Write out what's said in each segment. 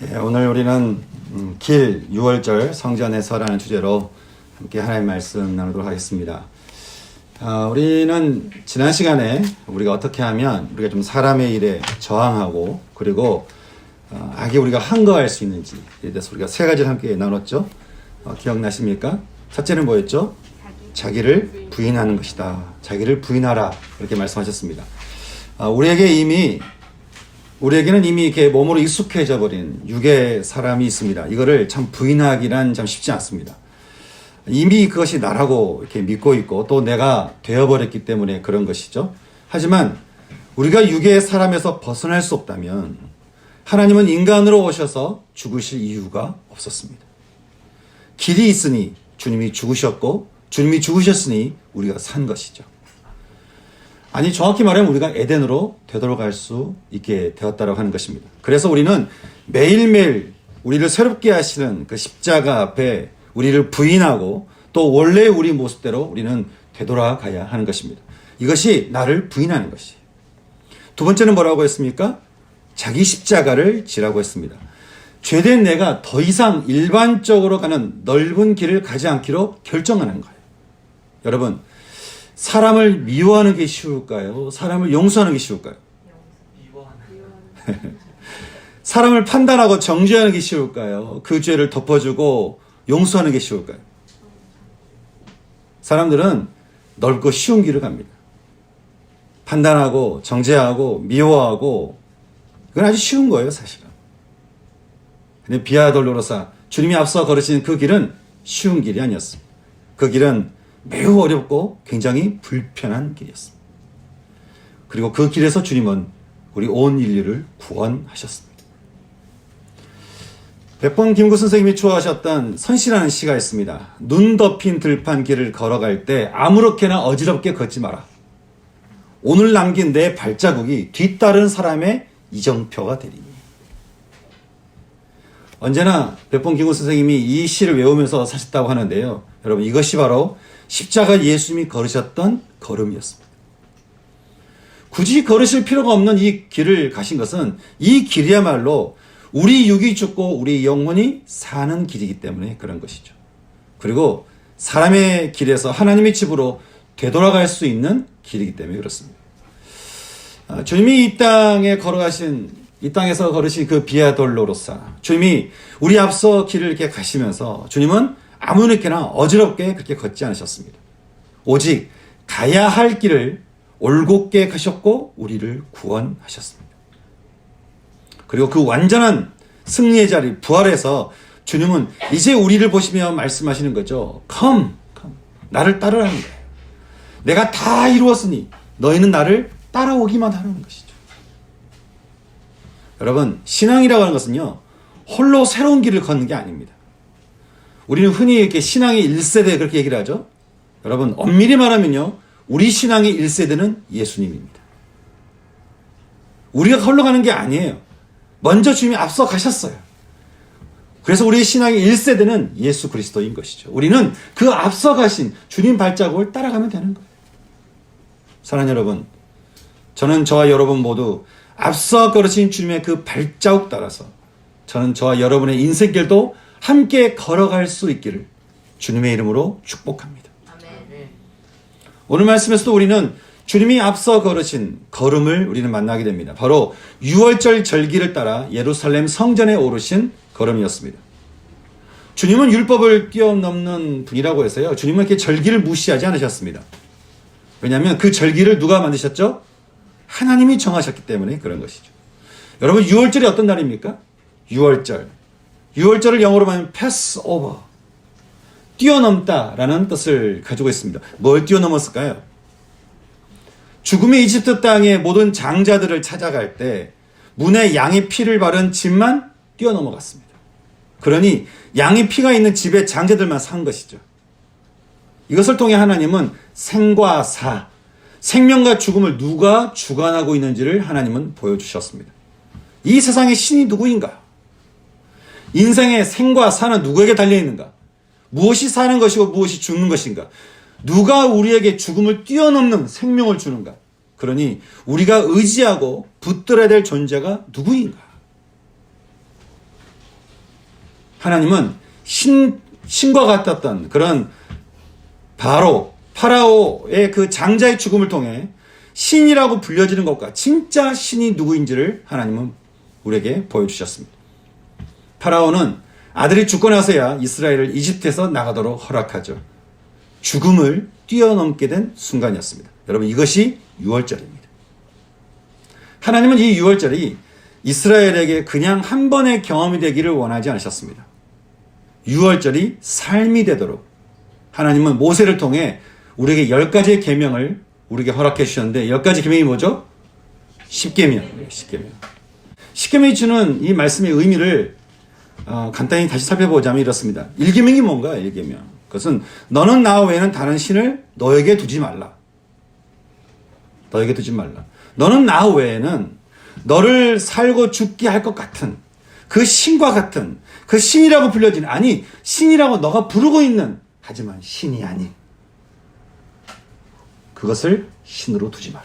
오늘 우리는 길 6월절 성전에서라는 주제로 함께 하나님의 말씀 나누도록 하겠습니다. 우리는 지난 시간에 우리가 어떻게 하면 우리가 좀 사람의 일에 저항하고 그리고 악에 우리가 항거할 수 있는지에 대해서 우리가 세 가지를 함께 나눴죠. 기억나십니까? 첫째는 뭐였죠? 자기를 부인하는 것이다. 자기를 부인하라. 이렇게 말씀하셨습니다. 우리에게는 이미 이렇게 몸으로 익숙해져 버린 육의 사람이 있습니다. 이거를 참 부인하기란 참 쉽지 않습니다. 이미 그것이 나라고 이렇게 믿고 있고 또 내가 되어버렸기 때문에 그런 것이죠. 하지만 우리가 육의 사람에서 벗어날 수 없다면 하나님은 인간으로 오셔서 죽으실 이유가 없었습니다. 길이 있으니 주님이 죽으셨고 주님이 죽으셨으니 우리가 산 것이죠. 아니 정확히 말하면 우리가 에덴으로 되돌아갈 수 있게 되었다고 하는 것입니다. 그래서 우리는 매일매일 우리를 새롭게 하시는 그 십자가 앞에 우리를 부인하고 또 원래 우리 모습대로 우리는 되돌아가야 하는 것입니다. 이것이 나를 부인하는 것이에요. 두 번째는 뭐라고 했습니까? 자기 십자가를 지라고 했습니다. 죄된 내가 더 이상 일반적으로 가는 넓은 길을 가지 않기로 결정하는 거예요. 여러분, 사람을 미워하는 게 쉬울까요? 사람을 용서하는 게 쉬울까요? 사람을 판단하고 정죄하는 게 쉬울까요? 그 죄를 덮어주고 용서하는 게 쉬울까요? 사람들은 넓고 쉬운 길을 갑니다. 판단하고 정죄하고 미워하고 그건 아주 쉬운 거예요, 사실은. 근데 비아 돌로로사 주님이 앞서 걸으신 그 길은 쉬운 길이 아니었습니다. 그 길은 매우 어렵고 굉장히 불편한 길이었습니다. 그리고 그 길에서 주님은 우리 온 인류를 구원하셨습니다. 백범 김구 선생님이 좋아하셨던 선시라는 시가 있습니다. 눈 덮인 들판 길을 걸어갈 때 아무렇게나 어지럽게 걷지 마라. 오늘 남긴 내 발자국이 뒤따른 사람의 이정표가 되리니. 언제나 백범 김구 선생님이 이 시를 외우면서 사셨다고 하는데요. 여러분, 이것이 바로 십자가 예수님이 걸으셨던 걸음이었습니다. 굳이 걸으실 필요가 없는 이 길을 가신 것은 이 길이야말로 우리 육이 죽고 우리 영혼이 사는 길이기 때문에 그런 것이죠. 그리고 사람의 길에서 하나님의 집으로 되돌아갈 수 있는 길이기 때문에 그렇습니다. 주님이 이 땅에서 걸으신 그 비아 돌로로사, 주님이 우리 앞서 길을 이렇게 가시면서 주님은 아무렇게나 어지럽게 그렇게 걷지 않으셨습니다. 오직 가야 할 길을 올곧게 가셨고 우리를 구원하셨습니다. 그리고 그 완전한 승리의 자리, 부활에서 주님은 이제 우리를 보시며 말씀하시는 거죠. Come. 나를 따르라는 거예요. 내가 다 이루었으니 너희는 나를 따라오기만 하라는 것이죠. 여러분, 신앙이라고 하는 것은요, 홀로 새로운 길을 걷는 게 아닙니다. 우리는 흔히 이렇게 신앙의 1세대 그렇게 얘기를 하죠. 여러분, 엄밀히 말하면요, 우리 신앙의 1세대는 예수님입니다. 우리가 흘러가는 게 아니에요. 먼저 주님이 앞서 가셨어요. 그래서 우리의 신앙의 1세대는 예수 그리스도인 것이죠. 우리는 그 앞서 가신 주님 발자국을 따라가면 되는 거예요. 사랑하는 여러분, 저는 저와 여러분 모두 앞서 걸으신 주님의 그 발자국 따라서 저는 저와 여러분의 인생길도 함께 걸어갈 수 있기를 주님의 이름으로 축복합니다. 아멘. 오늘 말씀에서도 우리는 주님이 앞서 걸으신 걸음을 우리는 만나게 됩니다. 바로 6월절 절기를 따라 예루살렘 성전에 오르신 걸음이었습니다. 주님은 율법을 뛰어넘는 분이라고 해서요, 주님은 이렇게 절기를 무시하지 않으셨습니다. 왜냐하면 그 절기를 누가 만드셨죠? 하나님이 정하셨기 때문에 그런 것이죠. 여러분, 6월절이 어떤 날입니까? 6월절. 6월절을 영어로 하면 Passover, 뛰어넘다라는 뜻을 가지고 있습니다. 뭘 뛰어넘었을까요? 죽음의 이집트 땅의 모든 장자들을 찾아갈 때 문에 양의 피를 바른 집만 뛰어넘어갔습니다. 그러니 양의 피가 있는 집의 장자들만 산 것이죠. 이것을 통해 하나님은 생과 사, 생명과 죽음을 누가 주관하고 있는지를 하나님은 보여주셨습니다. 이 세상의 신이 누구인가? 인생의 생과 사는 누구에게 달려있는가? 무엇이 사는 것이고 무엇이 죽는 것인가? 누가 우리에게 죽음을 뛰어넘는 생명을 주는가? 그러니 우리가 의지하고 붙들어야 될 존재가 누구인가? 하나님은 신과 같았던 그런 파라오의 그 장자의 죽음을 통해 신이라고 불려지는 것과 진짜 신이 누구인지를 하나님은 우리에게 보여주셨습니다. 파라오는 아들이 죽고 나서야 이스라엘을 이집트에서 나가도록 허락하죠. 죽음을 뛰어넘게 된 순간이었습니다. 여러분, 이것이 유월절입니다. 하나님은 이 유월절이 이스라엘에게 그냥 한 번의 경험이 되기를 원하지 않으셨습니다. 유월절이 삶이 되도록 하나님은 모세를 통해 우리에게 10가지의 계명을 우리에게 허락해 주셨는데, 10가지 계명이 뭐죠? 십계명. 십계명이 주는 이 말씀의 의미를 간단히 다시 살펴보자면 이렇습니다. 1계명이 뭔가요? 1계명. 그것은 너는 나 외에는 다른 신을 너에게 두지 말라. 너에게 두지 말라. 너는 나 외에는 너를 살고 죽게 할 것 같은 그 신과 같은 그 신이라고 불려지는, 아니 신이라고 너가 부르고 있는, 하지만 신이 아닌 그것을 신으로 두지 마라.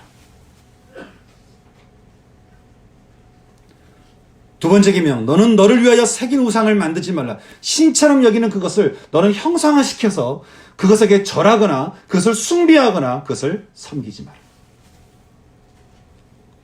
두 번째 계명, 너는 너를 위하여 새긴 우상을 만들지 말라. 신처럼 여기는 그것을 너는 형상화시켜서 그것에게 절하거나 그것을 숭배하거나 그것을 섬기지 마라.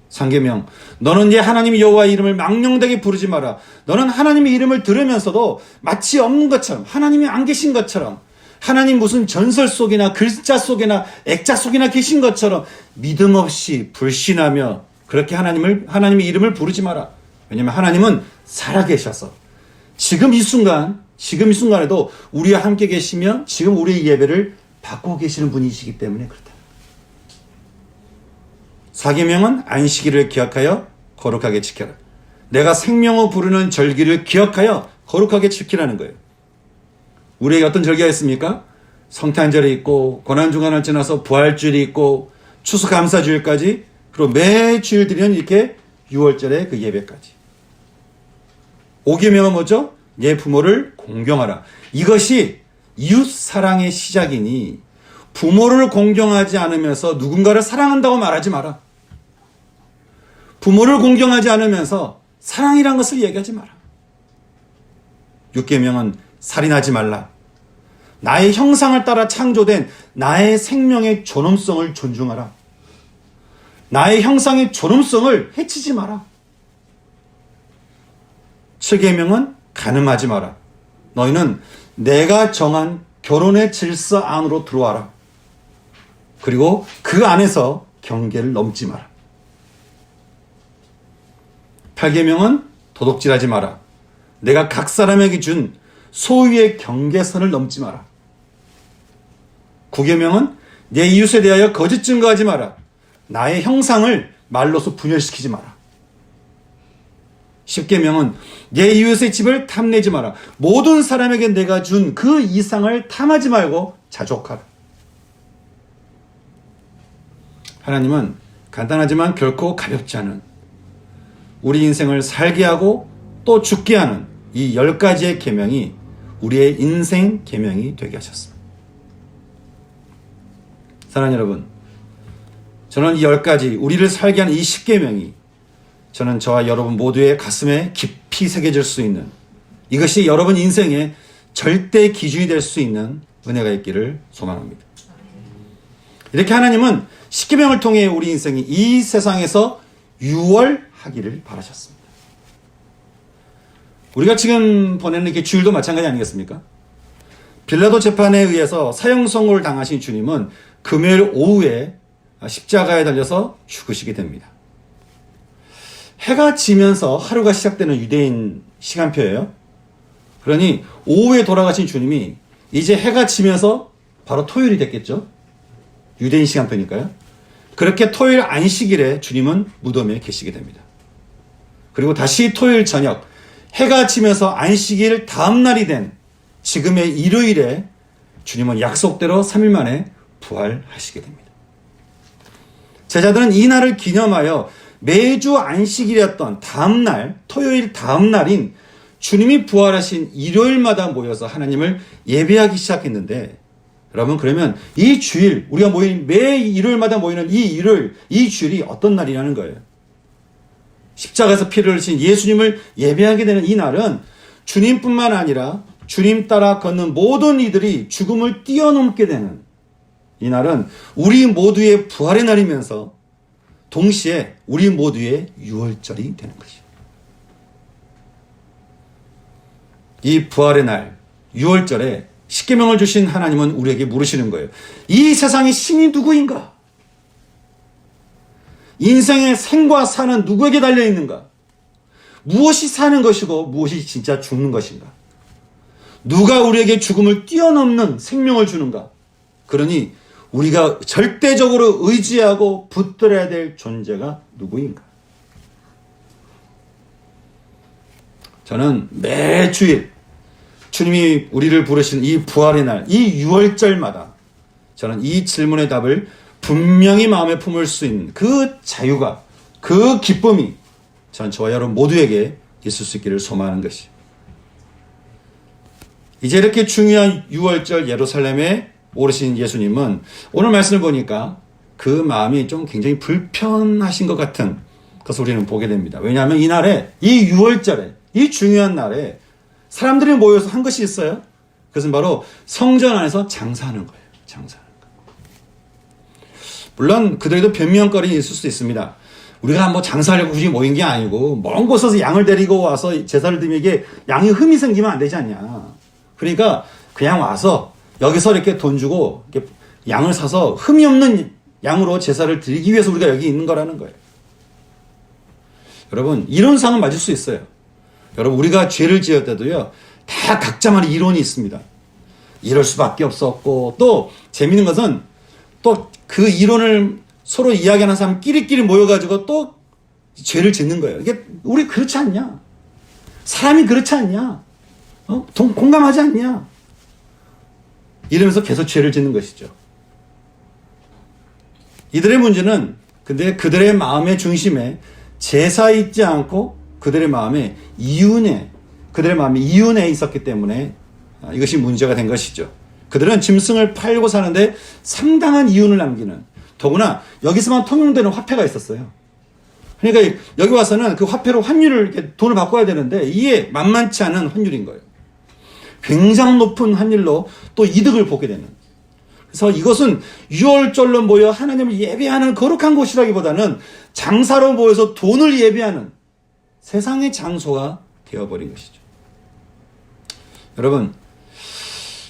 3계명, 너는 네 하나님 여호와의 이름을 망령되게 부르지 마라. 너는 하나님의 이름을 들으면서도 마치 없는 것처럼, 하나님이 안 계신 것처럼, 하나님 무슨 전설 속이나 글자 속이나 액자 속이나 계신 것처럼 믿음 없이 불신하며 그렇게 하나님의 이름을 부르지 마라. 왜냐하면 하나님은 살아계셔서 지금 이 순간에도 우리와 함께 계시며 지금 우리의 예배를 받고 계시는 분이시기 때문에 그렇다. 4계명은 안식일을 기억하여 거룩하게 지켜라. 내가 생명을 부르는 절기를 기억하여 거룩하게 지키라는 거예요. 우리에게 어떤 절기가 있습니까? 성탄절이 있고 고난주간을 지나서 부활주일이 있고 추수감사주일까지, 그리고 매 주일 드리는 이렇게 6월절의 그 예배까지. 5계명은 뭐죠? 내 부모를 공경하라. 이것이 이웃사랑의 시작이니 부모를 공경하지 않으면서 누군가를 사랑한다고 말하지 마라. 부모를 공경하지 않으면서 사랑이란 것을 얘기하지 마라. 6계명은 살인하지 말라. 나의 형상을 따라 창조된 나의 생명의 존엄성을 존중하라. 나의 형상의 존엄성을 해치지 마라. 7계명은 간음하지 마라. 너희는 내가 정한 결혼의 질서 안으로 들어와라. 그리고 그 안에서 경계를 넘지 마라. 8계명은 도둑질하지 마라. 내가 각 사람에게 준 소유의 경계선을 넘지 마라. 9계명은 내 이웃에 대하여 거짓 증거하지 마라. 나의 형상을 말로서 분열시키지 마라. 10계명은 내 이웃의 집을 탐내지 마라. 모든 사람에게 내가 준 그 이상을 탐하지 말고 자족하라. 하나님은 간단하지만 결코 가볍지 않은 우리 인생을 살게 하고 또 죽게 하는 이 10가지의 계명이 우리의 인생 계명이 되게 하셨습니다. 사랑하는 여러분, 저는 이 10가지 우리를 살게 하는 이 10계명이 저는 저와 여러분 모두의 가슴에 깊이 새겨질 수 있는, 이것이 여러분 인생의 절대 기준이 될 수 있는 은혜가 있기를 소망합니다. 이렇게 하나님은 십계명을 통해 우리 인생이 이 세상에서 유월하기를 바라셨습니다. 우리가 지금 보내는 이렇게 주일도 마찬가지 아니겠습니까? 빌라도 재판에 의해서 사형 선고를 당하신 주님은 금요일 오후에 십자가에 달려서 죽으시게 됩니다. 해가 지면서 하루가 시작되는 유대인 시간표예요. 그러니 오후에 돌아가신 주님이 이제 해가 지면서 바로 토요일이 됐겠죠. 유대인 시간표니까요. 그렇게 토요일 안식일에 주님은 무덤에 계시게 됩니다. 그리고 다시 토요일 저녁 해가 지면서 안식일 다음 날이 된 지금의 일요일에 주님은 약속대로 3일 만에 부활하시게 됩니다. 제자들은 이 날을 기념하여 매주 안식일이었던 다음날, 토요일 다음날인 주님이 부활하신 일요일마다 모여서 하나님을 예배하기 시작했는데, 여러분 그러면 이 주일, 우리가 매 일요일마다 모이는 이 일요일, 이 주일이 어떤 날이라는 거예요? 십자가에서 피를 흘리신 예수님을 예배하게 되는 이 날은 주님뿐만 아니라 주님 따라 걷는 모든 이들이 죽음을 뛰어넘게 되는 이 날은 우리 모두의 부활의 날이면서 동시에 우리 모두의 유월절이 되는 것이죠. 이 부활의 날, 유월절에 십계명을 주신 하나님은 우리에게 물으시는 거예요. 이 세상의 신이 누구인가? 인생의 생과 사는 누구에게 달려있는가? 무엇이 사는 것이고 무엇이 진짜 죽는 것인가? 누가 우리에게 죽음을 뛰어넘는 생명을 주는가? 그러니 우리가 절대적으로 의지하고 붙들어야 될 존재가 누구인가? 저는 매 주일 주님이 우리를 부르신 이 부활의 날, 이 유월절마다 저는 이 질문의 답을 분명히 마음에 품을 수 있는 그 자유가, 그 기쁨이 전 저와 여러분 모두에게 있을 수 있기를 소망하는 것이. 이제 이렇게 중요한 유월절 예루살렘에 오르신 예수님은 오늘 말씀을 보니까 그 마음이 좀 굉장히 불편하신 것 같은 것을 우리는 보게 됩니다. 왜냐하면 이 날에, 이 유월절에, 이 중요한 날에 사람들이 모여서 한 것이 있어요. 그것은 바로 성전 안에서 장사하는 거예요. 장사하는 거. 물론 그들에도 변명거리는 있을 수도 있습니다. 우리가 뭐 장사하려고 굳이 모인 게 아니고 먼 곳에서 양을 데리고 와서 제사를 드리면 이게 양이 흠이 생기면 안 되지 않냐. 그러니까 그냥 와서 여기서 이렇게 돈 주고 이렇게 양을 사서 흠이 없는 양으로 제사를 드리기 위해서 우리가 여기 있는 거라는 거예요. 여러분, 이런 상은 맞을 수 있어요. 여러분, 우리가 죄를 지을 때도요, 다 각자만의 이론이 있습니다. 이럴 수밖에 없었고, 또 재밌는 것은 또 그 이론을 서로 이야기하는 사람끼리끼리 모여가지고 또 죄를 짓는 거예요. 이게 우리 그렇지 않냐? 사람이 그렇지 않냐? 공감하지 않냐? 이러면서 계속 죄를 짓는 것이죠. 이들의 문제는 근데 그들의 마음의 중심에 제사에 있지 않고 그들의 마음에 그들의 마음이 이윤에 있었기 때문에 이것이 문제가 된 것이죠. 그들은 짐승을 팔고 사는데 상당한 이윤을 남기는, 더구나 여기서만 통용되는 화폐가 있었어요. 그러니까 여기 와서는 그 화폐로 환율을 이렇게 돈을 바꿔야 되는데 이게 만만치 않은 환율인 거예요. 굉장히 높은 환율로 또 이득을 보게 되는. 그래서 이것은 유월절로 모여 하나님을 예배하는 거룩한 곳이라기보다는 장사로 모여서 돈을 예배하는 세상의 장소가 되어버린 것이죠.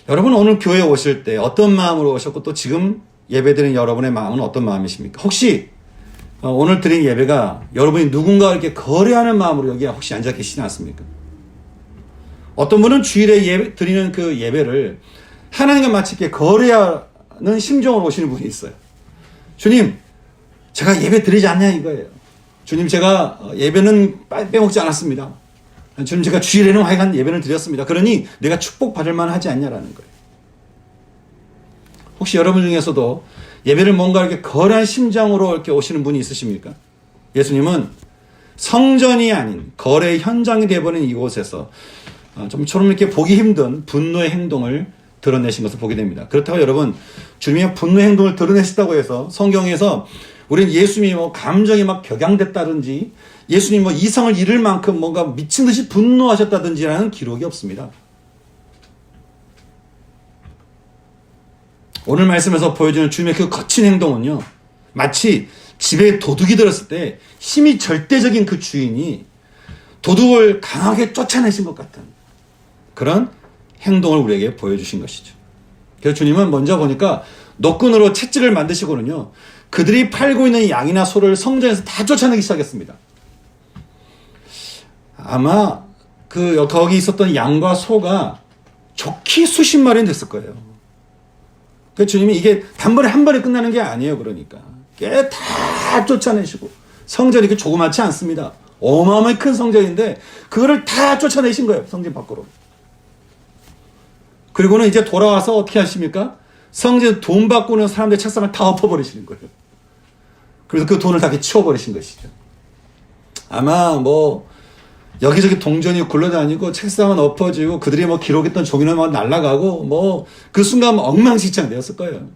여러분 오늘 교회에 오실 때 어떤 마음으로 오셨고 또 지금 예배드리는 여러분의 마음은 어떤 마음이십니까? 혹시 오늘 드린 예배가 여러분이 누군가 이렇게 거래하는 마음으로 여기 혹시 앉아 계시지 않습니까? 어떤 분은 주일에 드리는 그 예배를 하나님과 마치 이렇게 거래하는 심정으로 오시는 분이 있어요. 주님, 제가 예배 드리지 않냐 이거예요. 주님, 제가 예배는 빼먹지 않았습니다. 주님, 제가 주일에는 하여간 예배를 드렸습니다. 그러니 내가 축복받을 만하지 않냐라는 거예요. 혹시 여러분 중에서도 예배를 뭔가 이렇게 거래한 심정으로 이렇게 오시는 분이 있으십니까? 예수님은 성전이 아닌 거래 현장이 되어버린 이곳에서 좀처럼 이렇게 보기 힘든 분노의 행동을 드러내신 것을 보게 됩니다. 그렇다고 여러분, 주님의 분노의 행동을 드러내셨다고 해서 성경에서 우리는 예수님이 뭐 감정이 막 격양됐다든지 예수님 뭐 이성을 잃을 만큼 뭔가 미친 듯이 분노하셨다든지라는 기록이 없습니다. 오늘 말씀에서 보여주는 주님의 그 거친 행동은요, 마치 집에 도둑이 들었을 때 힘이 절대적인 그 주인이 도둑을 강하게 쫓아내신 것 같은 그런 행동을 우리에게 보여주신 것이죠. 그래서 주님은 먼저 보니까 노끈으로 채찍을 만드시고는요, 그들이 팔고 있는 양이나 소를 성전에서 다 쫓아내기 시작했습니다. 아마 거기 있었던 양과 소가 좋게 수십 마리는 됐을 거예요. 그 주님이 이게 단번에 한 번에 끝나는 게 아니에요. 그러니까 꽤 다 쫓아내시고, 성전이 이렇게 조그맣지 않습니다. 어마어마하게 큰 성전인데 그거를 다 쫓아내신 거예요. 성전 밖으로. 그리고는 이제 돌아와서 어떻게 하십니까? 성전 돈 받고는 사람들 책상을 다 엎어버리시는 거예요. 그래서 그 돈을 다 이렇게 치워버리신 것이죠. 아마 뭐 여기저기 동전이 굴러다니고 책상은 엎어지고 그들이 뭐 기록했던 종이는 막 날아가고 뭐 그 순간 엉망진창 되었을 거예요.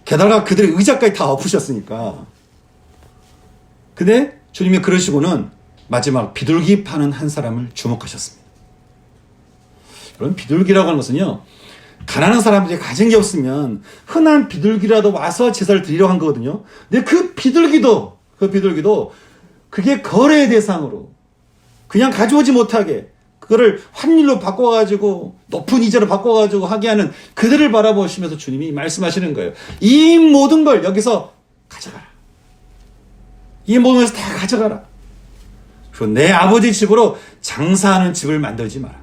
게다가 그들의 의자까지 다 엎으셨으니까. 근데 주님이 그러시고는 마지막 비둘기 파는 한 사람을 주목하셨습니다. 여러분, 비둘기라고 하는 것은요, 가난한 사람들이 가진 게 없으면 흔한 비둘기라도 와서 제사를 드리려고 한 거거든요. 근데 그 비둘기도 그게 거래의 대상으로 그냥 가져오지 못하게 그거를 환율로 바꿔가지고 높은 이자로 바꿔가지고 하게 하는 그들을 바라보시면서 주님이 말씀하시는 거예요. 이 모든 걸 여기서 가져가라. 이 모든 것을 다 가져가라. 그리고 내 아버지 집으로 장사하는 집을 만들지 마라.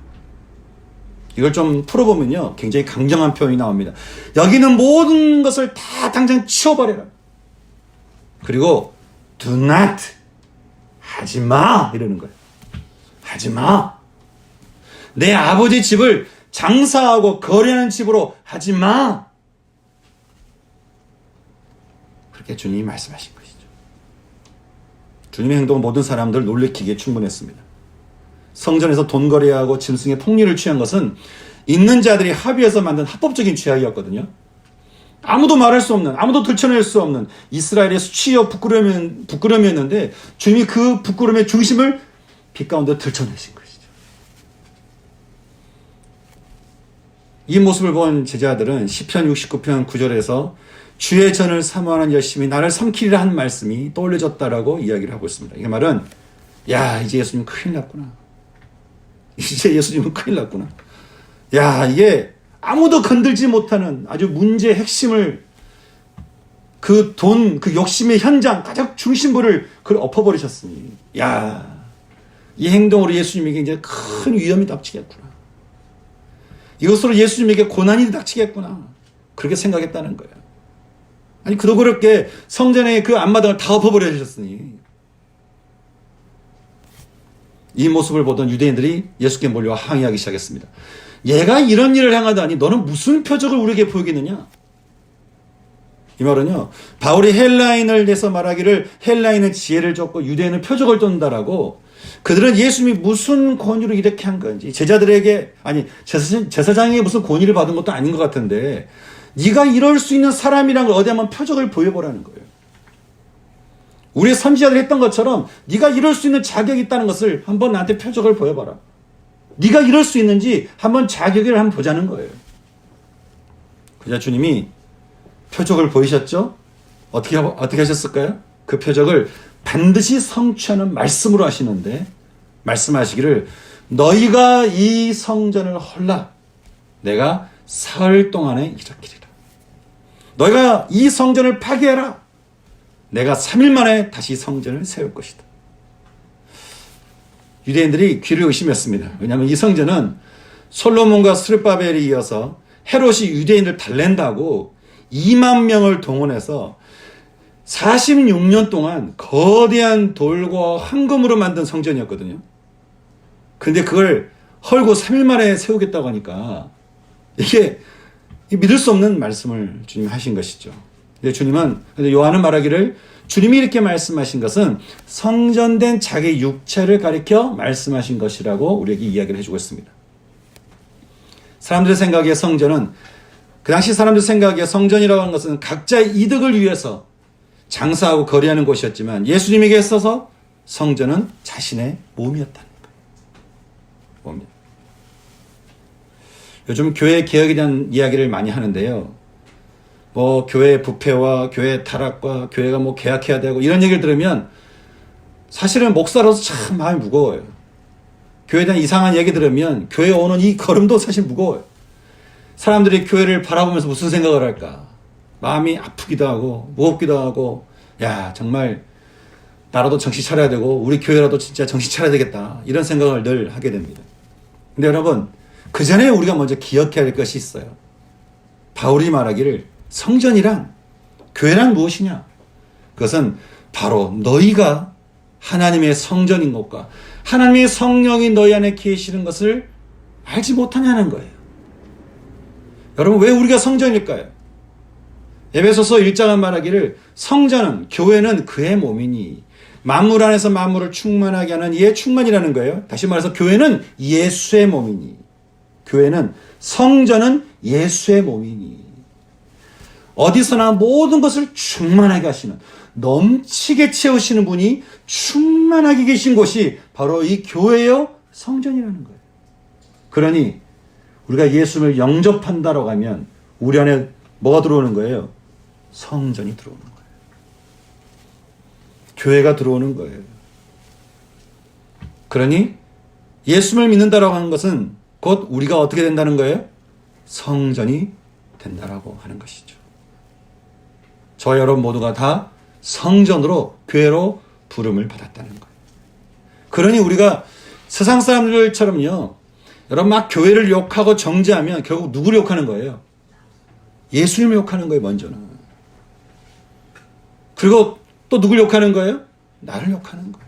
이걸 좀 풀어보면요, 굉장히 강경한 표현이 나옵니다. 여기는 모든 것을 다 당장 치워버려라. 그리고 do not, 하지 마, 이러는 거예요. 하지 마. 내 아버지 집을 장사하고 거래하는 집으로 하지 마. 그렇게 주님이 말씀하신 것이죠. 주님의 행동은 모든 사람들을 놀래키기에 충분했습니다. 성전에서 돈 거래하고 짐승의 폭리를 취한 것은 있는 자들이 합의해서 만든 합법적인 죄악이었거든요. 아무도 말할 수 없는, 아무도 들춰낼 수 없는 이스라엘의 수치여 부끄러움이었는데 주님이 그 부끄러움의 중심을 빛 가운데 들춰내신 것이죠. 이 모습을 본 제자들은 시편 69편 9절에서 주의 전을 사모하는 열심히 나를 삼키리라 한 말씀이 떠올려졌다라고 이야기를 하고 있습니다. 이 말은, 야, 이제 예수님 큰일 났구나. 이제 예수님은 큰일 났구나. 야, 이게 아무도 건들지 못하는 아주 문제의 핵심을, 그 돈, 그 욕심의 현장, 가장 중심부를 그걸 엎어버리셨으니, 야, 이 행동으로 예수님에게 이제 큰 위험이 닥치겠구나. 이것으로 예수님에게 고난이 닥치겠구나. 그렇게 생각했다는 거예요. 아니, 그도 그렇게 성전의 그 앞마당을 다 엎어버리셨으니, 이 모습을 보던 유대인들이 예수께 몰려와 항의하기 시작했습니다. 얘가 이런 일을 행하다니 너는 무슨 표적을 우리에게 보이겠느냐? 이 말은요, 바울이 헬라인을 내서 말하기를 헬라인은 지혜를 줬고 유대인은 표적을 줬다라고, 그들은 예수님이 무슨 권위로 이렇게 한 건지, 제자들에게, 아니 제사장에게 무슨 권위를 받은 것도 아닌 것 같은데 네가 이럴 수 있는 사람이란 걸 어디 한번 표적을 보여보라는 거예요. 우리 선지자들이 했던 것처럼 네가 이럴 수 있는 자격이 있다는 것을 한번 나한테 표적을 보여봐라. 네가 이럴 수 있는지 한번 자격을 한번 보자는 거예요. 그러자 주님이 표적을 보이셨죠? 어떻게 하셨을까요? 그 표적을 반드시 성취하는 말씀으로 하시는데, 말씀하시기를 너희가 이 성전을 헐라 내가 사흘 동안에 일으키리라. 너희가 이 성전을 파괴해라. 내가 3일 만에 다시 성전을 세울 것이다. 유대인들이 귀를 의심했습니다. 왜냐하면 이 성전은 솔로몬과 스룹바벨에 이어서 헤롯이 유대인들 달랜다고 2만 명을 동원해서 46년 동안 거대한 돌과 황금으로 만든 성전이었거든요. 근데 그걸 헐고 3일 만에 세우겠다고 하니까 이게 믿을 수 없는 말씀을 주님이 하신 것이죠. 근데 주님은, 요한은 말하기를 주님이 이렇게 말씀하신 것은 성전된 자기 육체를 가리켜 말씀하신 것이라고 우리에게 이야기를 해주고 있습니다. 사람들의 생각에 성전은, 그 당시 사람들 생각에 성전이라고 하는 것은 각자의 이득을 위해서 장사하고 거래하는 곳이었지만 예수님에게 있어서 성전은 자신의 몸이었다는 거예요. 몸이요. 요즘 교회 개혁에 대한 이야기를 많이 하는데요. 교회 부패와 교회 타락과 교회가 개혁해야 되고 이런 얘기를 들으면 사실은 목사로서 참 마음이 무거워요. 교회에 대한 이상한 얘기 들으면 교회 오는 이 걸음도 사실 무거워요. 사람들이 교회를 바라보면서 무슨 생각을 할까? 마음이 아프기도 하고 무겁기도 하고, 야, 정말 나라도 정신 차려야 되고 우리 교회라도 진짜 정신 차려야 되겠다, 이런 생각을 늘 하게 됩니다. 근데 여러분, 그 전에 우리가 먼저 기억해야 할 것이 있어요. 바울이 말하기를 성전이란, 교회란 무엇이냐? 그것은 바로 너희가 하나님의 성전인 것과 하나님의 성령이 너희 안에 계시는 것을 알지 못하냐는 거예요. 여러분, 왜 우리가 성전일까요? 에베소서 1장은 말하기를 성전은, 교회는 그의 몸이니 만물 안에서 만물을 충만하게 하는 이의 충만이라는 거예요. 다시 말해서 교회는 예수의 몸이니, 교회는, 성전은 예수의 몸이니, 어디서나 모든 것을 충만하게 하시는, 넘치게 채우시는 분이 충만하게 계신 곳이 바로 이 교회요 성전이라는 거예요. 그러니 우리가 예수를 영접한다라고 하면 우리 안에 뭐가 들어오는 거예요? 성전이 들어오는 거예요. 교회가 들어오는 거예요. 그러니 예수를 믿는다라고 하는 것은 곧 우리가 어떻게 된다는 거예요? 성전이 된다라고 하는 것이죠. 저 여러분 모두가 다 성전으로 교회로 부름을 받았다는 거예요. 그러니 우리가 세상 사람들처럼요, 여러분 막 교회를 욕하고 정죄하면 결국 누구를 욕하는 거예요? 예수님을 욕하는 거예요, 먼저는. 그리고 또 누굴 욕하는 거예요? 나를 욕하는 거예요.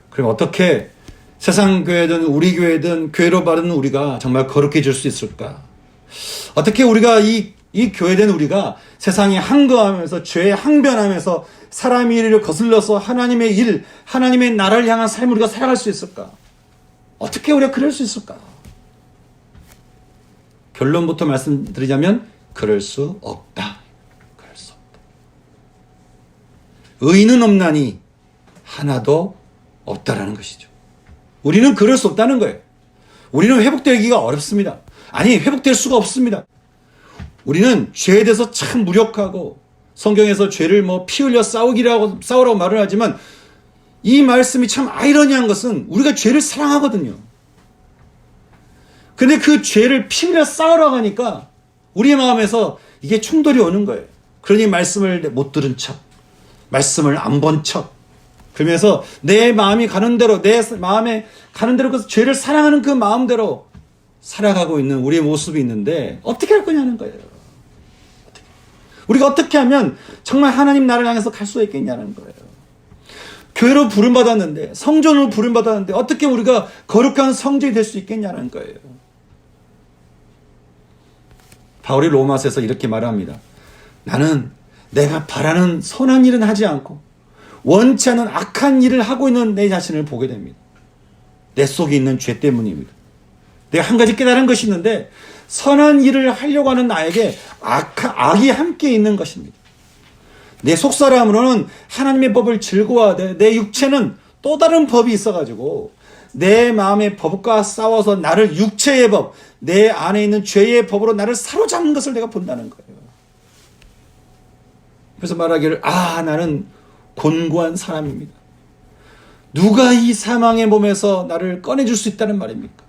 그럼 어떻게 세상 교회든 우리 교회든 교회로 바르는 우리가 정말 거룩해질 수 있을까? 어떻게 우리가 이 교회된 우리가 세상에 항거하면서 죄에 항변하면서 사람의 일을 거슬러서 하나님의 일, 하나님의 나라를 향한 삶을 우리가 살아갈 수 있을까? 어떻게 우리가 그럴 수 있을까? 결론부터 말씀드리자면 그럴 수 없다. 그럴 수 없다. 의인은 없나니 하나도 없다라는 것이죠. 우리는 그럴 수 없다는 거예요. 우리는 회복되기가 어렵습니다. 아니, 회복될 수가 없습니다. 우리는 죄에 대해서 참 무력하고 성경에서 죄를 피 흘려 싸우라고 말을 하지만 이 말씀이 참 아이러니한 것은 우리가 죄를 사랑하거든요. 근데 그 죄를 피 흘려 싸우라고 하니까 우리의 마음에서 이게 충돌이 오는 거예요. 그러니 말씀을 못 들은 척, 말씀을 안 본 척, 그러면서 내 마음이 가는 대로, 내 마음에 가는 대로 그 죄를 사랑하는 그 마음대로 살아가고 있는 우리의 모습이 있는데 어떻게 할 거냐는 거예요. 우리가 어떻게 하면 정말 하나님 나라를 향해서 갈 수 있겠냐는 거예요. 교회로 부름받았는데, 성전으로 부름받았는데 어떻게 우리가 거룩한 성전이 될 수 있겠냐는 거예요. 바울이 로마서에서 이렇게 말합니다. 나는 내가 바라는 선한 일은 하지 않고 원치 않은 악한 일을 하고 있는 내 자신을 보게 됩니다. 내 속에 있는 죄 때문입니다. 내가 한 가지 깨달은 것이 있는데 선한 일을 하려고 하는 나에게 악이 함께 있는 것입니다. 내 속사람으로는 하나님의 법을 즐거워하되 내 육체는 또 다른 법이 있어가지고 내 마음의 법과 싸워서 나를 육체의 법, 내 안에 있는 죄의 법으로 나를 사로잡는 것을 내가 본다는 거예요. 그래서 말하기를 나는 곤고한 사람입니다. 누가 이 사망의 몸에서 나를 꺼내줄 수 있다는 말입니까?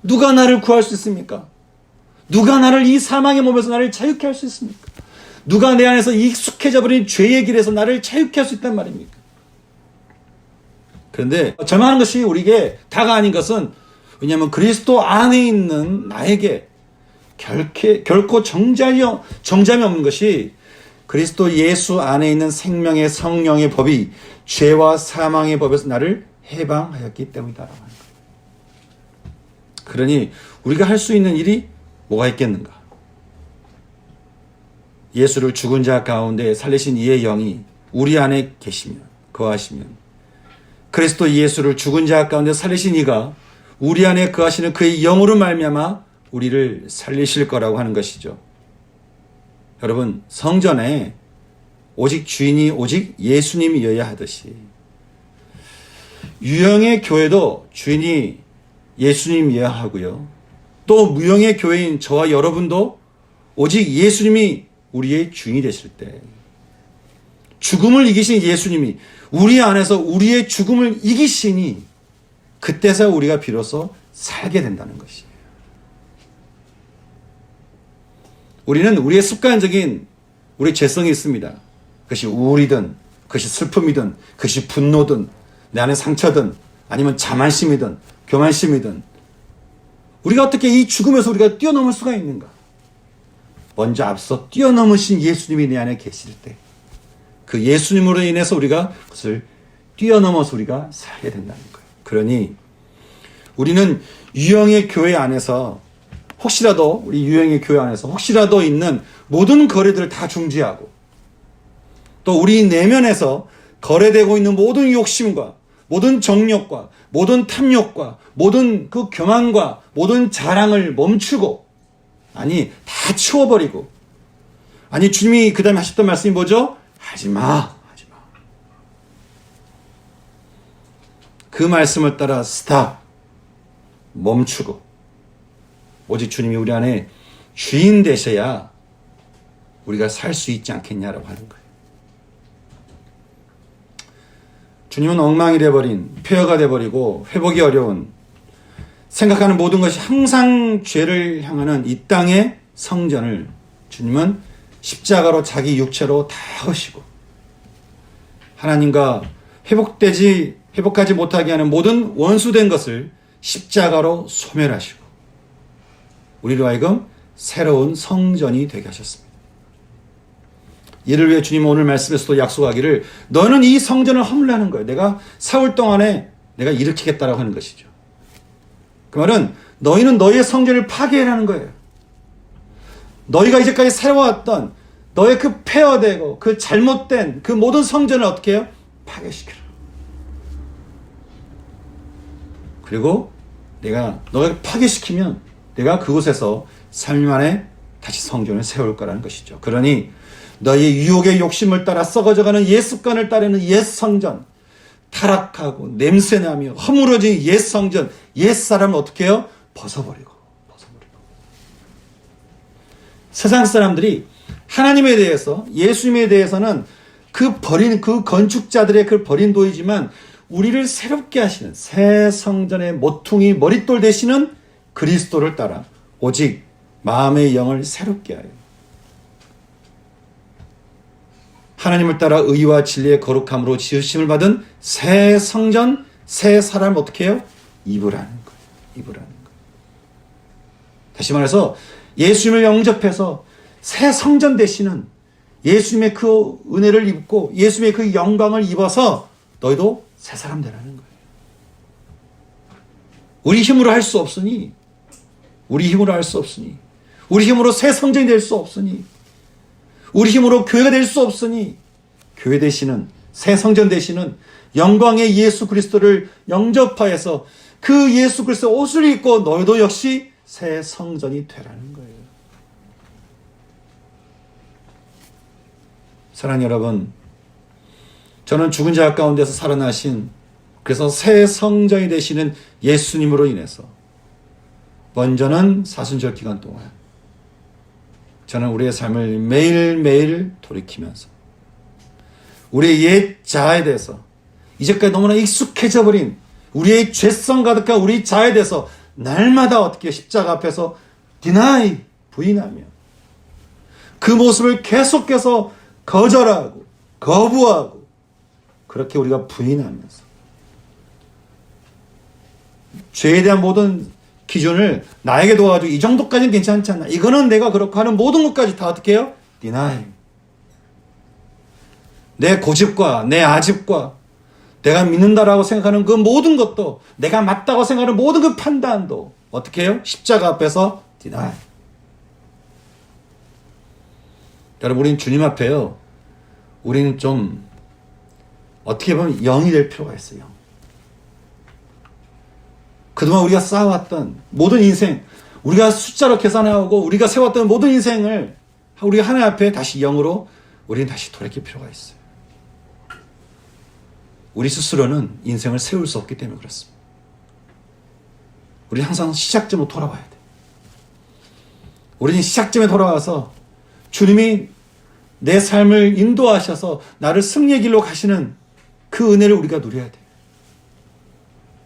누가 나를 구할 수 있습니까? 누가 나를 이 사망의 몸에서 나를 자유케 할 수 있습니까? 누가 내 안에서 익숙해져 버린 죄의 길에서 나를 자유케 할 수 있단 말입니까? 그런데 절망하는 것이 우리에게 다가 아닌 것은, 왜냐하면 그리스도 안에 있는 나에게 결코 정잠이 없는 것이 그리스도 예수 안에 있는 생명의 성령의 법이 죄와 사망의 법에서 나를 해방하였기 때문이다라고 하는 거예요. 그러니 우리가 할 수 있는 일이 뭐가 있겠는가? 예수를 죽은 자 가운데 살리신 이의 영이 우리 안에 계시면, 거하시면, 그리스도 예수를 죽은 자 가운데 살리신 이가 우리 안에 거하시는 그의 영으로 말미암아 우리를 살리실 거라고 하는 것이죠. 여러분, 성전에 오직 주인이 오직 예수님이어야 하듯이 유형의 교회도 주인이 예수님이어야 하고요. 또 무형의 교회인 저와 여러분도 오직 예수님이 우리의 주인이 되실 때, 죽음을 이기신 예수님이 우리 안에서 우리의 죽음을 이기시니 그때서 우리가 비로소 살게 된다는 것이에요. 우리는 우리의 습관적인 우리 죄성이 있습니다. 그것이 우울이든, 그것이 슬픔이든, 그것이 분노든, 내 안에 상처든, 아니면 자만심이든, 교만심이든, 우리가 어떻게 이 죽음에서 우리가 뛰어넘을 수가 있는가? 먼저 앞서 뛰어넘으신 예수님이 내 안에 계실 때, 그 예수님으로 인해서 우리가 그것을 뛰어넘어서 우리가 살게 된다는 거예요. 그러니 우리는 유형의 교회 안에서 우리 유형의 교회 안에서 혹시라도 있는 모든 거래들을 다 중지하고, 또 우리 내면에서 거래되고 있는 모든 욕심과 모든 정욕과 모든 탐욕과 모든 그 교만과 모든 자랑을 멈추고, 다 치워버리고, 아니, 주님이 그 다음에 하셨던 말씀이 뭐죠? 하지 마. 하지 마. 그 말씀을 따라 스탑. 멈추고. 오직 주님이 우리 안에 주인 되셔야 우리가 살 수 있지 않겠냐라고 하는 거예요. 주님은 엉망이 돼버린, 폐허가 돼버리고 회복이 어려운, 생각하는 모든 것이 항상 죄를 향하는 이 땅의 성전을 주님은 십자가로 자기 육체로 다 하시고 하나님과 회복하지 못하게 하는 모든 원수된 것을 십자가로 소멸하시고 우리로 하여금 새로운 성전이 되게 하셨습니다. 이를 위해 주님은 오늘 말씀에서도 약속하기를 너는 이 성전을 허물라는 거예요. 내가 사흘 동안에 내가 일으키겠다라고 하는 것이죠. 그 말은 너희는 너희의 성전을 파괴하라는 거예요. 너희가 이제까지 세워왔던 너의 그 폐허되고 그 잘못된 그 모든 성전을 어떻게 해요? 파괴시켜라. 그리고 너가 파괴시키면 내가 그곳에서 3일 만에 다시 성전을 세울 거라는 것이죠. 그러니 너희의 유혹의 욕심을 따라 썩어져가는 옛 습관을 따르는 옛 성전, 타락하고 냄새나며 허물어진 옛 성전, 옛 사람을 어떻게 해요? 벗어버리고. 세상 사람들이 하나님에 대해서, 예수님에 대해서는 그 건축자들의 그 버린 도이지만 우리를 새롭게 하시는 새 성전의 모퉁이 머릿돌 되시는 그리스도를 따라 오직 마음의 영을 새롭게 하여 하나님을 따라 의와 진리의 거룩함으로 지으심을 받은 새 성전, 새 사람을 어떻게 해요? 입으라는 거예요. 다시 말해서 예수님을 영접해서 새 성전 되시는 예수님의 그 은혜를 입고 예수님의 그 영광을 입어서 너희도 새 사람 되라는 거예요. 우리 힘으로 할 수 없으니 우리 힘으로 새 성전이 될 수 없으니 우리 힘으로 교회가 될 수 없으니 교회 되시는 새 성전 되시는 영광의 예수 그리스도를 영접하여서 그 예수 그리스도의 옷을 입고 너희도 역시 새 성전이 되라는 거예요. 사랑하는 여러분, 저는 죽은 자 가운데서 살아나신 그래서 새 성전이 되시는 예수님으로 인해서 먼저는 사순절 기간 동안 저는 우리의 삶을 매일매일 돌이키면서 우리의 옛 자아에 대해서 이제까지 너무나 익숙해져 버린 우리의 죄성 가득한 우리 자아에 대해서 날마다 어떻게 십자가 앞에서 디나이 부인하며 그 모습을 계속해서 거절하고 거부하고 그렇게 우리가 부인하면서 죄에 대한 모든 기준을 나에게 도와가지고 이 정도까지는 괜찮지 않나, 이거는 내가 그렇고 하는 모든 것까지 다 어떻게 해요? 디나이. 내 고집과 내 아집과 내가 믿는다라고 생각하는 그 모든 것도, 내가 맞다고 생각하는 모든 그 판단도 어떻게 해요? 십자가 앞에서 디나이. 여러분, 우리는 주님 앞에요, 우리는 좀 어떻게 보면 영이 될 필요가 있어요. 그동안 우리가 쌓아왔던 모든 인생, 우리가 숫자로 계산하고 우리가 세웠던 모든 인생을 우리가 하나님 앞에 다시 영으로 우리는 다시 돌이킬 필요가 있어요. 우리 스스로는 인생을 세울 수 없기 때문에 그렇습니다. 우리는 항상 시작점으로 돌아와야 돼. 우리는 시작점에 돌아와서 주님이 내 삶을 인도하셔서 나를 승리의 길로 가시는 그 은혜를 우리가 누려야 돼.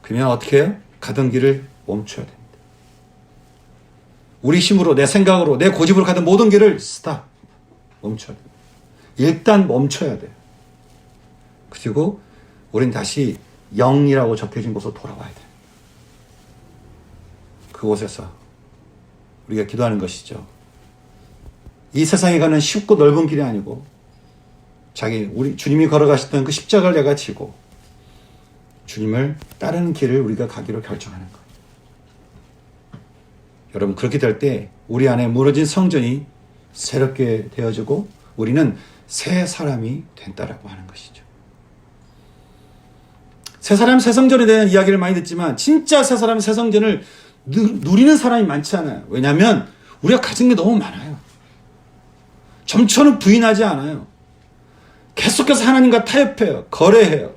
그러면 어떻게 해요? 가던 길을 멈춰야 됩니다. 우리 힘으로, 내 생각으로, 내 고집으로 가던 모든 길을 스탑, 멈춰야 됩니다. 일단 멈춰야 돼요. 그리고 우린 다시 영이라고 적혀진 곳으로 돌아와야 돼요. 그곳에서 우리가 기도하는 것이죠. 이 세상에 가는 쉽고 넓은 길이 아니고 우리 주님이 걸어가셨던 그 십자가를 내가 지고 주님을 따르는 길을 우리가 가기로 결정하는 거예요. 여러분, 그렇게 될 때 우리 안에 무너진 성전이 새롭게 되어지고 우리는 새 사람이 된다라고 하는 것이죠. 새 사람, 새 성전에 대한 이야기를 많이 듣지만 진짜 새 사람, 새 성전을 누리는 사람이 많지 않아요. 왜냐하면 우리가 가진 게 너무 많아요. 점처럼 부인하지 않아요. 계속해서 하나님과 타협해요. 거래해요.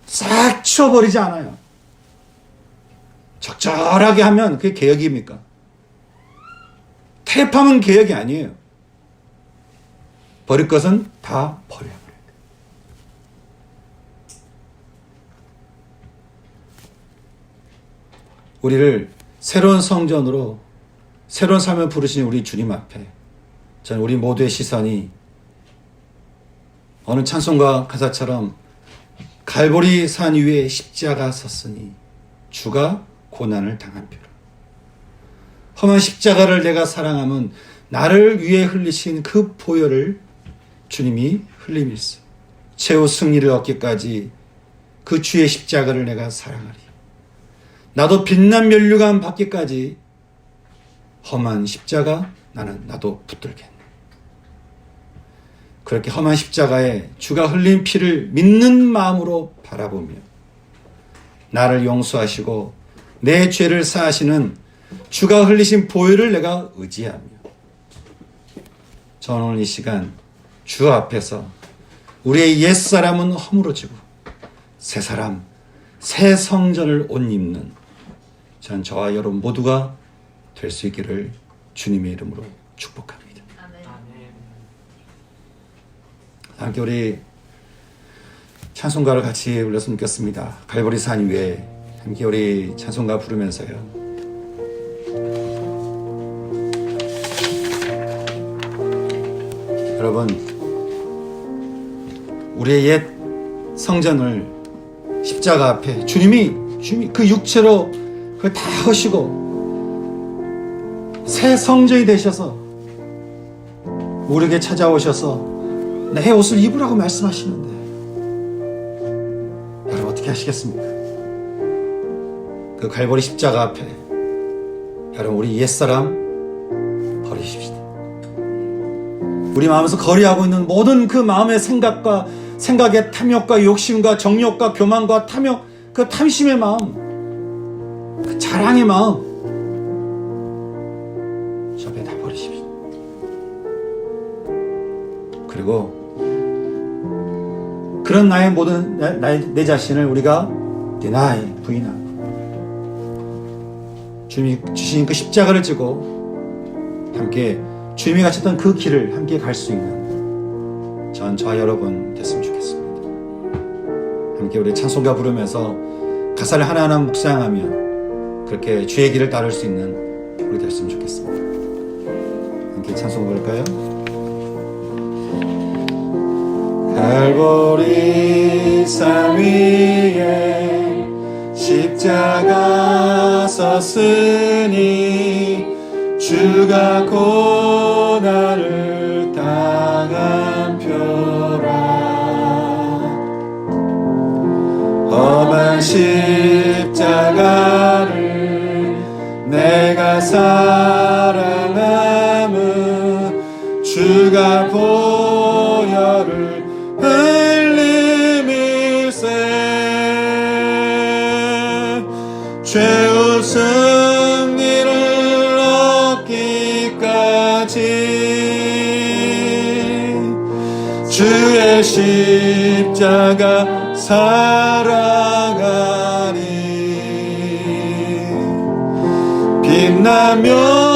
싹 치워버리지 않아요. 적절하게 하면 그게 개혁입니까? 타협하면 개혁이 아니에요. 버릴 것은 다 버려야 돼요. 우리를 새로운 성전으로 새로운 삶을 부르신 우리 주님 앞에 저는 우리 모두의 시선이 어느 찬송가 가사처럼 갈보리 산 위에 십자가 섰으니 주가 고난을 당한 표로 험한 십자가를 내가 사랑하면 나를 위해 흘리신 그 보혈을 주님이 흘림일세 최후 승리를 얻기까지 그 주의 십자가를 내가 사랑하리. 나도 빛난 면류관 받기까지 험한 십자가 나도 붙들겠네. 그렇게 험한 십자가에 주가 흘린 피를 믿는 마음으로 바라보며 나를 용서하시고 내 죄를 사하시는 주가 흘리신 보혈을 내가 의지하며 저는 오늘 이 시간 주 앞에서 우리의 옛사람은 허물어지고 새 사람, 새 성전을 옷 입는 전 저와 여러분 모두가 될 수 있기를 주님의 이름으로 축복합니다. 아멘. 함께 우리 찬송가를 같이 불렀으면 좋겠습니다. 갈보리 산 위에 함께 우리 찬송가 부르면서요. 여러분, 우리의 옛 성전을 십자가 앞에 주님이 그 육체로 그걸 다 하시고 새 성전이 되셔서 우리에게 찾아오셔서 내 옷을 입으라고 말씀하시는데 여러분 어떻게 하시겠습니까? 그 갈보리 십자가 앞에 여러분 우리 옛사람 버리십시다. 우리 마음에서 거리하고 있는 모든 그 마음의 생각의 탐욕과 욕심과 정욕과 교만과 탐욕, 그 탐심의 마음, 그 자랑의 마음 저 앞에 다 버리십시오. 그리고 그런 나의 모든 내 자신을 우리가 deny, 부인하고 주님이 주신 그 십자가를 지고 함께 주님이 가셨던 그 길을 함께 갈 수 있는 저와 여러분 됐으면 좋겠습니다. 함께 우리 찬송가 부르면서 가사를 하나하나 묵상하며 그렇게 주의 길을 따를 수 있는 우리 됐으면 좋겠습니다. 함께 찬송 부를까요? 갈보리 산 위에 십자가 섰으니 주가 고난을 당한 표라. 험한 십자가를 내가 사랑함은 주가 보혈을 흘림일세 최후 승리를 주의 십자가 살아가니 빛나며